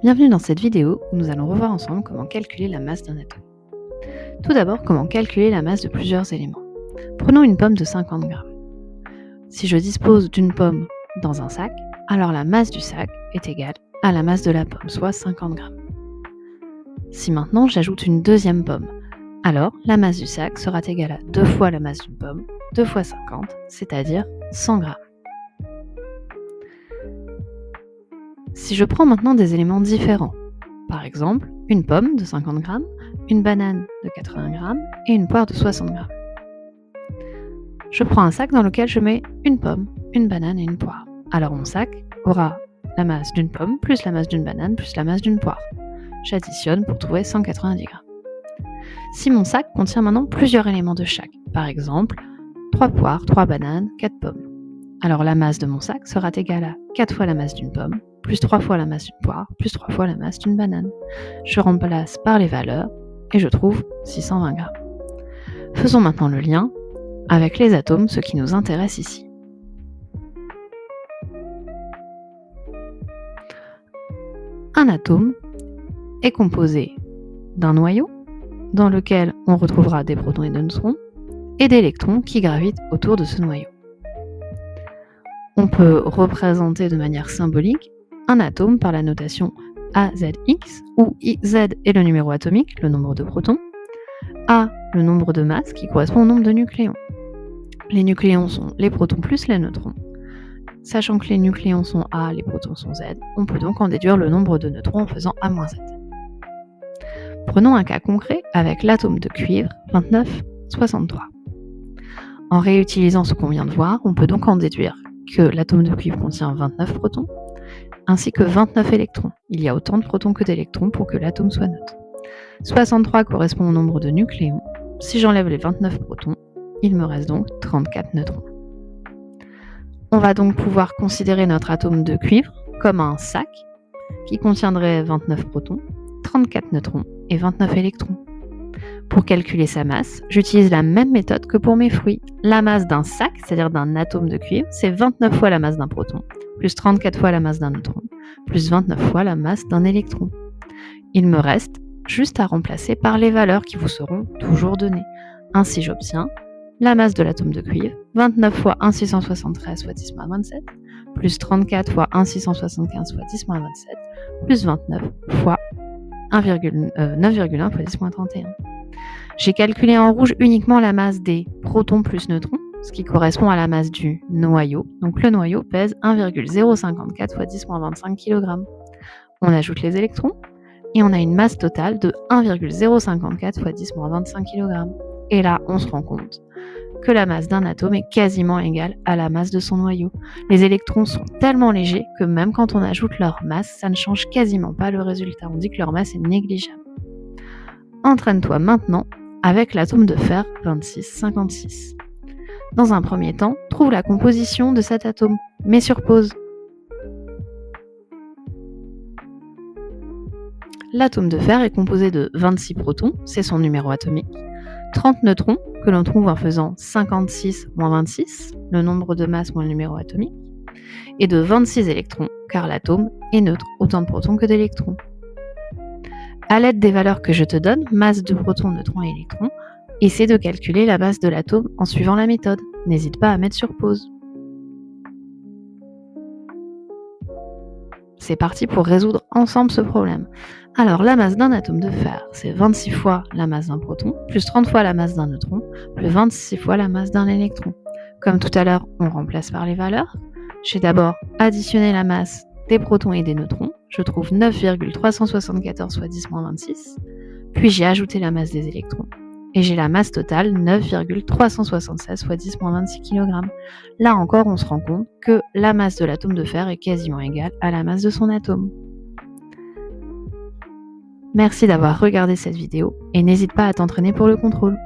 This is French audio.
Bienvenue dans cette vidéo où nous allons revoir ensemble comment calculer la masse d'un atome. Tout d'abord, comment calculer la masse de plusieurs éléments. Prenons une pomme de 50 grammes. Si je dispose d'une pomme dans un sac, alors la masse du sac est égale à la masse de la pomme, soit 50 grammes. Si maintenant j'ajoute une deuxième pomme, alors la masse du sac sera égale à 2 fois la masse d'une pomme, 2 fois 50, c'est-à-dire 100 grammes. Si je prends maintenant des éléments différents, par exemple une pomme de 50 grammes, une banane de 80 grammes et une poire de 60 grammes. Je prends un sac dans lequel je mets une pomme, une banane et une poire. Alors mon sac aura la masse d'une pomme plus la masse d'une banane plus la masse d'une poire. J'additionne pour trouver 190 grammes. Si mon sac contient maintenant plusieurs éléments de chaque, par exemple 3 poires, 3 bananes, 4 pommes, alors la masse de mon sac sera égale à 4 fois la masse d'une pomme, plus 3 fois la masse d'une poire, plus 3 fois la masse d'une banane. Je remplace par les valeurs et je trouve 620 grammes. Faisons maintenant le lien avec les atomes, ce qui nous intéresse ici. Un atome est composé d'un noyau dans lequel on retrouvera des protons et des neutrons et d'électrons qui gravitent autour de ce noyau. On peut représenter de manière symbolique un atome par la notation AZX, où Z est le numéro atomique, le nombre de protons, A le nombre de masses qui correspond au nombre de nucléons. Les nucléons sont les protons plus les neutrons. Sachant que les nucléons sont A, les protons sont Z, on peut donc en déduire le nombre de neutrons en faisant A-Z. Prenons un cas concret avec l'atome de cuivre 2963. En réutilisant ce qu'on vient de voir, on peut donc en déduire que l'atome de cuivre contient 29 protons, ainsi que 29 électrons. Il y a autant de protons que d'électrons pour que l'atome soit neutre. 63 correspond au nombre de nucléons. Si j'enlève les 29 protons, il me reste donc 34 neutrons. On va donc pouvoir considérer notre atome de cuivre comme un sac qui contiendrait 29 protons, 34 neutrons et 29 électrons. Pour calculer sa masse, j'utilise la même méthode que pour mes fruits. La masse d'un sac, c'est-à-dire d'un atome de cuivre, c'est 29 fois la masse d'un proton, plus 34 fois la masse d'un neutron, plus 29 fois la masse d'un électron. Il me reste juste à remplacer par les valeurs qui vous seront toujours données. Ainsi, j'obtiens la masse de l'atome de cuivre, 29 fois 1,673 fois 10-27, plus 34 fois 1,675 fois 10-27, plus 29 fois 9,1 fois 10-31. J'ai calculé en rouge uniquement la masse des protons plus neutrons, ce qui correspond à la masse du noyau. Donc le noyau pèse 1,054 fois 10-25 kg. On ajoute les électrons et on a une masse totale de 1,054 fois 10-25 kg. Et là, on se rend compte que la masse d'un atome est quasiment égale à la masse de son noyau. Les électrons sont tellement légers que même quand on ajoute leur masse, ça ne change quasiment pas le résultat. On dit que leur masse est négligeable. Entraîne-toi maintenant avec l'atome de fer 2656. Dans un premier temps, trouve la composition de cet atome. Mets sur pause. L'atome de fer est composé de 26 protons, c'est son numéro atomique, 30 neutrons, que l'on trouve en faisant 56 moins 26, le nombre de masses moins le numéro atomique, et de 26 électrons, car l'atome est neutre, autant de protons que d'électrons. À l'aide des valeurs que je te donne, masse de protons, neutrons et électrons, essaie de calculer la masse de l'atome en suivant la méthode. N'hésite pas à mettre sur pause. C'est parti pour résoudre ensemble ce problème. Alors, la masse d'un atome de fer, c'est 26 fois la masse d'un proton, plus 30 fois la masse d'un neutron, plus 26 fois la masse d'un électron. Comme tout à l'heure, on remplace par les valeurs. J'ai d'abord additionné la masse des protons et des neutrons. Je trouve 9,374 fois 10-26. Puis j'ai ajouté la masse des électrons. Et j'ai la masse totale 9,376 fois 10-26 kg. Là encore, on se rend compte que la masse de l'atome de fer est quasiment égale à la masse de son atome. Merci d'avoir regardé cette vidéo et n'hésite pas à t'entraîner pour le contrôle.